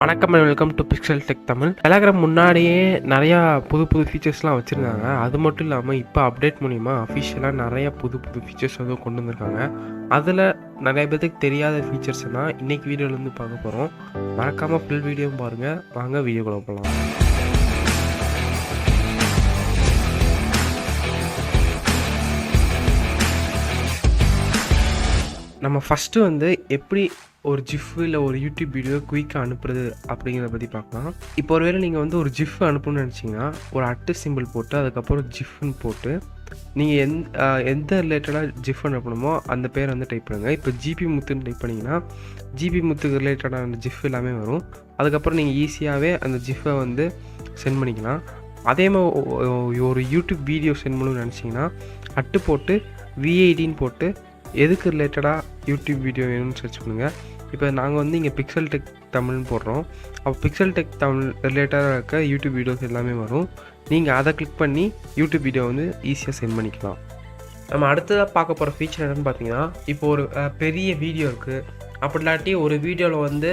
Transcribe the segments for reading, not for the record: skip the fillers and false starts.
வணக்கம் and welcome to pixel tech Tamil. Telegram முன்னாடியே நிறையா புது ஃபீச்சர்ஸ்லாம் வச்சுருந்தாங்க. அது மட்டும் இல்லாமல் இப்போ அப்டேட் மூலிமா அஃபிஷியலாக நிறையா புது ஃபீச்சர்ஸ் வந்து கொண்டு வந்திருக்காங்க. அதில் நிறைய பேருக்கு தெரியாத ஃபீச்சர்ஸ்னால் இன்றைக்கி வீடியோலேருந்து பார்க்க போகிறோம். மறக்காமல் ஃபுல் வீடியோவும் பாருங்கள். வாங்க வீடியோக்குள்ள போகலாம். நம்ம ஃபஸ்ட்டு வந்து எப்படி ஒரு ஜிஃப் இல்லை ஒரு யூடியூப் வீடியோ குயிக்காக அனுப்புறது அப்படிங்கிறத பற்றி பார்க்கலாம். இப்போ ஒருவேளை நீங்கள் வந்து ஒரு ஜிஃப் அனுப்பணும்னு நினச்சிங்கன்னா ஒரு அட்டு சிம்பிள் போட்டு அதுக்கப்புறம் ஜிஃப்னு போட்டு நீங்கள் எந்த ரிலேட்டடாக ஜிஃப் அனுப்பணுமோ அந்த பேர் வந்து டைப் பண்ணுங்கள். இப்போ ஜிபி முத்துன்னு டைப் பண்ணிங்கன்னா ஜிபி முத்துக்கு ரிலேட்டடான அந்த ஜிஃப் எல்லாமே வரும். அதுக்கப்புறம் நீங்கள் ஈஸியாகவே அந்த ஜிஃபை வந்து சென்ட் பண்ணிக்கலாம். அதே மாதிரி ஒரு யூடியூப் வீடியோ சென்ட் பண்ணணும்னு நினச்சிங்கன்னா அட்டு போட்டு விஐடின்னு போட்டு எதுக்கு ரிலேட்டடாக யூடியூப் வீடியோ வேணும்னு சர்ச் பண்ணுங்கள். இப்போ நாங்கள் வந்து இங்கே பிக்சல் டெக் தமிழ்னு போடுறோம். அப்போ பிக்சல் டெக் தமிழ் ரிலேட்டடாக இருக்க யூடியூப் வீடியோஸ் எல்லாமே வரும். நீங்கள் அதை கிளிக் பண்ணி யூடியூப் வீடியோ வந்து ஈஸியாக சென்ட் பண்ணிக்கலாம். நம்ம அடுத்ததாக பார்க்க போகிற ஃபீச்சர் என்னென்னு பார்த்தீங்கன்னா, இப்போ ஒரு பெரிய வீடியோ இருக்குது. அப்படி இல்லாட்டி ஒரு வீடியோவில் வந்து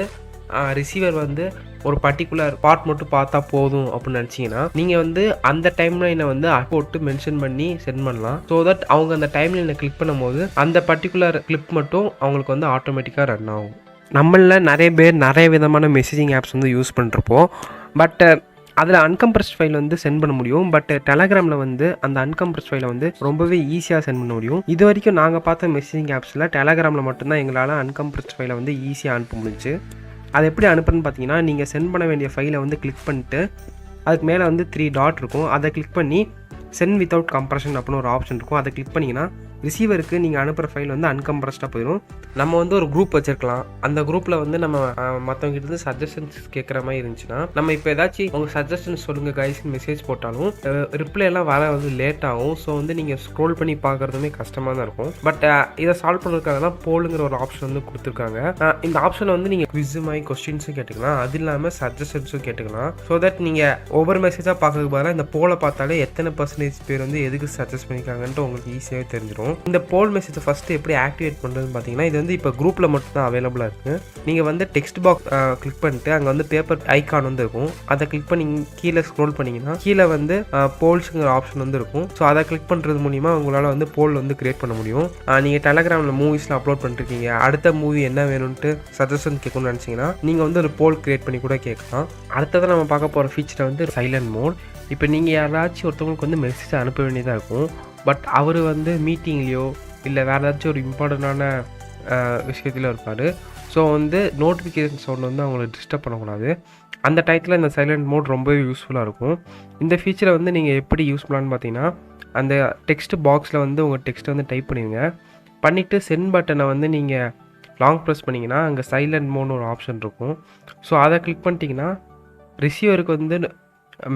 ரிசீவர் வந்து ஒரு பர்டிகுலர் பார்ட் மட்டும் பார்த்தா போதும் அப்படின்னு நினச்சிங்கன்னா நீங்கள் வந்து அந்த டைம்லைனை வந்து போட்டு மென்ஷன் பண்ணி சென்ட் பண்ணலாம். ஸோ தட் அவங்க அந்த டைம்லைனை கிளிக் பண்ணும் போது அந்த பர்டிகுலர் கிளிப் மட்டும் அவங்களுக்கு வந்து ஆட்டோமேட்டிக்காக ரன் ஆகும். நம்மளில் நிறைய பேர் நிறைய விதமான மெசேஜிங் ஆப்ஸ் வந்து யூஸ் பண்ணிருப்போம். பட் அதில் அன்கம்ப்ரஸ்ட் ஃபைல் வந்து சென்ட் பண்ண முடியும். பட் டெலகிராமில் வந்து அந்த அன்கம்ப்ரஸ்ட் ஃபைலை வந்து ரொம்பவே ஈஸியாக சென்ட் பண்ண முடியும். இது வரைக்கும் நாங்கள் பார்த்த மெசேஜிங் ஆப்ஸில் டெலகிராமில் மட்டும்தான் எங்களால் அன்கம்ப்ரஸ்ட் ஃபைலை வந்து ஈஸியாக அனுப்ப முடிஞ்சு. அதை எப்படி அனுப்புறதுன்னு பார்த்தீங்கன்னா, நீங்கள் சென்ட் பண்ண வேண்டிய ஃபைலை வந்து கிளிக் பண்ணிட்டு அதுக்கு மேலே வந்து 3 டாட் இருக்கும். அதை கிளிக் பண்ணி சென்ட் வித்தவுட் கம்ப்ரஷன் அப்படின்னு ஒரு ஆப்ஷன் இருக்கும். அதை கிளிக் பண்ணிங்கன்னா ரிசீவருக்கு நீங்கள் அனுப்புகிற ஃபைல் வந்து அன்கம்ப்ரஸ்டாக போயிடும். நம்ம வந்து ஒரு குரூப் வச்சுருக்கலாம். அந்த குரூப்பில் வந்து நம்ம மற்றவங்கிட்ட இருந்து சஜஷன்ஸ் கேட்குற மாதிரி இருந்துச்சுன்னா நம்ம இப்போ ஏதாச்சும் உங்கள் சஜஷன்ஸ் சொல்லுங்கள் கைஸ்ன்னு மெசேஜ் போட்டாலும் ரிப்ளை எல்லாம் வர வந்து லேட் ஆகும். ஸோ வந்து நீங்கள் ஸ்க்ரோல் பண்ணி பார்க்குறதுமே கஷ்டமாக தான் இருக்கும். பட் இதை சால்வ் பண்ணுறதுக்காக தான் போலுங்கிற ஒரு ஆப்ஷன் வந்து கொடுத்துருக்காங்க. இந்த ஆப்ஷனை வந்து நீங்கள் குவிஸ் மாதிரி கொஸ்டின்ஸும் கேட்டுக்கலாம், அது இல்லாமல் சஜஷன்ஸும் கேட்டுக்கலாம். ஸோ தட் நீங்கள் ஒவ்வொரு மெசேஜாக பார்க்கறதுக்கு பதிலாக இந்த போலை பார்த்தாலே எத்தனை பர்சன்டேஜ் பேர் வந்து எதுக்கு சஜஸ்ட் பண்ணியிருக்காங்கன்ட்டு உங்களுக்கு ஈஸியாகவே தெரிஞ்சிடும். இந்த போல் மெசேஜை ஃபஸ்ட்டு எப்படி ஆக்டிவேட் பண்ணுறதுன்னு பார்த்தீங்கன்னா, இது வந்து இப்போ குரூப்பில் மட்டும் தான் அவைலபிளாக இருக்குது. நீங்கள் வந்து டெக்ஸ்ட் பாக்ஸ் கிளிக் பண்ணிட்டு அங்கே வந்து பேப்பர் ஐக்கான் வந்து இருக்கும். அதை கிளிக் பண்ணி கீழே ஸ்க்ரோல் பண்ணிங்கன்னா கீழே வந்து போல்ஸுங்கிற ஆப்ஷன் வந்து இருக்கும். ஸோ அதை கிளிக் பண்ணுறது மூலிமா உங்களால் வந்து போல் வந்து கிரியேட் பண்ண முடியும். நீங்கள் டெலகிராமில் மூவிஸில் அப்லோட் பண்ணிருக்கீங்க, அடுத்த மூவி என்ன வேணும்ன்ட்டு சஜஷன் கேட்கணும்னு நினச்சிங்கன்னா நீங்கள் வந்து ஒரு போல் கிரியேட் பண்ணி கூட கேட்கலாம். அடுத்ததான் நம்ம பார்க்க போகிற ஃபீச்சரை வந்து சைலண்ட் மோட். இப்போ நீங்கள் யாராச்சும் ஒருத்தவங்களுக்கு வந்து மெசேஜ் அனுப்ப வேண்டியதாக இருக்கும். பட் அவர் வந்து மீட்டிங்லேயோ இல்லை வேறு ஏதாச்சும் ஒரு இம்பார்ட்டண்ட்டான விஷயத்தில் இருப்பார். ஸோ வந்து நோட்டிஃபிகேஷன் சவுண்ட் வந்து அவங்களை டிஸ்டர்ப் பண்ணக்கூடாது. அந்த டயத்தில் இந்த சைலண்ட் மோட் ரொம்பவே யூஸ்ஃபுல்லாக இருக்கும். இந்த ஃபீச்சரை வந்து நீங்கள் எப்படி யூஸ் பண்ணலான்னு பார்த்தீங்கன்னா, அந்த டெக்ஸ்ட் பாக்ஸில் வந்து உங்கள் டெக்ஸ்ட்டை வந்து டைப் பண்ணிடுங்க. பண்ணிவிட்டு சென்ட் பட்டனை வந்து நீங்கள் லாங் ப்ரெஸ் பண்ணிங்கன்னா அங்கே சைலண்ட் மோட்னு ஒரு ஆப்ஷன் இருக்கும். ஸோ அதை கிளிக் பண்ணிட்டீங்கன்னா ரிசீவருக்கு வந்து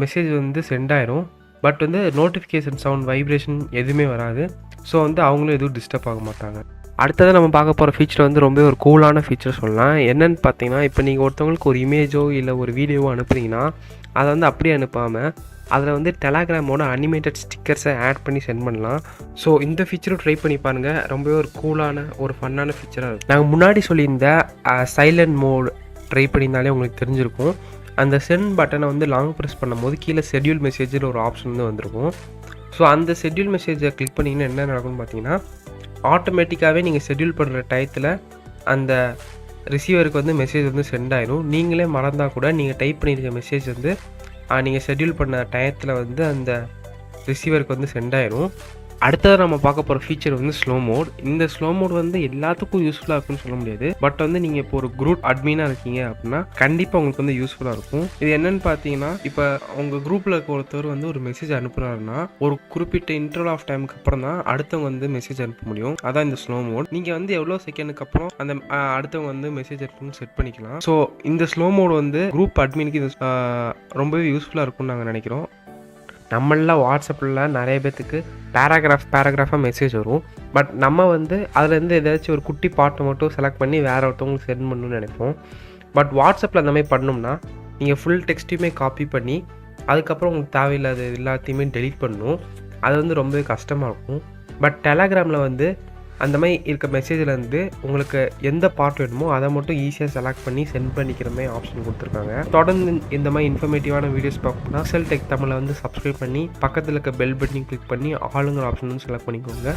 மெசேஜ் வந்து சென்ட் ஆயிரும். பட் வந்து நோட்டிஃபிகேஷன் சவுண்ட் வைப்ரேஷன் எதுவுமே வராது. ஸோ வந்து அவங்களும் எதுவும் டிஸ்டர்ப் ஆக மாட்டாங்க. அடுத்தது நம்ம பார்க்க போகிற ஃபீச்சர் வந்து ரொம்ப ஒரு கூலான ஃபீச்சர் சொல்லலாம். என்னென்னு பார்த்தீங்கன்னா, இப்போ நீங்கள் ஒருத்தவங்களுக்கு ஒரு இமேஜோ இல்லை ஒரு வீடியோவோ அனுப்புறீங்கன்னா அதை வந்து அப்படியே அனுப்பாமல் அதில் வந்து டெலகிராமோட அனிமேட்டட் ஸ்டிக்கர்ஸை ஆட் பண்ணி சென்ட் பண்ணலாம். ஸோ இந்த ஃபீச்சரும் ட்ரை பண்ணி பாருங்கள். ரொம்பவே ஒரு கூலான ஒரு ஃபன்னான ஃபீச்சராக இருக்கும். நாங்கள் முன்னாடி சொல்லியிருந்த சைலண்ட் மோட் ட்ரை பண்ணியிருந்தாலே உங்களுக்கு தெரிஞ்சிருக்கும். அந்த சென்ட் பட்டனை வந்து லாங் ப்ரெஸ் பண்ணும்போது கீழே ஷெட்யூல் மெசேஜில் ஒரு ஆப்ஷன் வந்து வந்திருக்கும். ஸோ அந்த ஷெட்யூல் மெசேஜை கிளிக் பண்ணிங்கன்னா என்ன நடக்கும்னு பார்த்தீங்கன்னா, ஆட்டோமேட்டிக்காகவே நீங்கள் ஷெட்யூல் பண்ணுற டயத்தில் அந்த ரிசீவருக்கு வந்து மெசேஜ் வந்து சென்ட் ஆயிடும். நீங்களே மறந்தால் கூட நீங்கள் டைப் பண்ணியிருக்க மெசேஜ் வந்து நீங்கள் ஷெட்யூல் பண்ண டயத்தில் வந்து அந்த ரிசீவருக்கு வந்து சென்ட் ஆயிடும். அடுத்தது நம்ம பார்க்க போகிற ஃபீச்சர் வந்து ஸ்லோ மோட். இந்த ஸ்லோ மோட் வந்து எல்லாத்துக்கும் யூஸ்ஃபுல்லாக இருக்குன்னு சொல்ல முடியாது. பட் வந்து நீங்கள் இப்போ ஒரு குரூப் அட்மினாக இருக்கீங்க அப்படின்னா கண்டிப்பாக உங்களுக்கு வந்து யூஸ்ஃபுல்லாக இருக்கும். இது என்னன்னு பார்த்தீங்கன்னா, இப்போ உங்கள் குரூப்பில் இருக்க ஒருத்தர் வந்து ஒரு மெசேஜ் அனுப்புகிறாருன்னா ஒரு குறிப்பிட்ட இன்டர்வல் ஆஃப் டைமுக்கு அப்புறம் தான் அடுத்தவங்க வந்து மெசேஜ் அனுப்ப முடியும். அதான் இந்த ஸ்லோ மோட். நீங்கள் வந்து எவ்வளோ செகண்டுக்கு அப்புறம் அந்த அடுத்தவங்க வந்து மெசேஜ் அனுப்பணும்னு செட் பண்ணிக்கலாம். ஸோ இந்த ஸ்லோ மோட் வந்து குரூப் அட்மினுக்கு இது ரொம்பவே யூஸ்ஃபுல்லாக இருக்கும்னு நாங்கள் நினைக்கிறோம். நம்மள வாட்ஸ்அப்பில் நிறைய பேர்த்துக்கு பேராகிராஃபாக மெசேஜ் வரும். பட் நம்ம வந்து அதுலேருந்து ஏதாச்சும் ஒரு குட்டி பாட்டை மட்டும் செலக்ட் பண்ணி வேறு ஒருத்தவங்களுக்கு சென்ட் பண்ணணும்னு நினைப்போம். பட் வாட்ஸ்அப்பில் அந்த மாதிரி பண்ணோம்னா நீங்கள் ஃபுல் டெக்ஸ்ட்டையுமே காப்பி பண்ணி அதுக்கப்புறம் உங்களுக்கு தேவையில்லாத எல்லாத்தையுமே டெலீட் பண்ணணும். அது வந்து ரொம்பவே கஷ்டமாக இருக்கும். பட் டெலகிராமில் வந்து அந்த மாதிரி இருக்க மெசேஜ்லேருந்து உங்களுக்கு எந்த பார்ட் வேணுமோ அதை மட்டும் ஈஸியாக செலக்ட் பண்ணி சென்ட் பண்ணிக்கிற மாதிரி ஆப்ஷன் கொடுத்துருக்காங்க. தொடர்ந்து இந்த மாதிரி இன்ஃபர்மேட்டிவான வீடியோஸ் பார்க்கணும்னா எக்ஸல் டெக் தமிழை வந்து சப்ஸ்கிரைப் பண்ணி பக்கத்தில் இருக்க பெல் பட்டனையும் கிளிக் பண்ணி ஆளுங்கிற ஆப்ஷன் வந்து செலக்ட் பண்ணிக்கோங்க.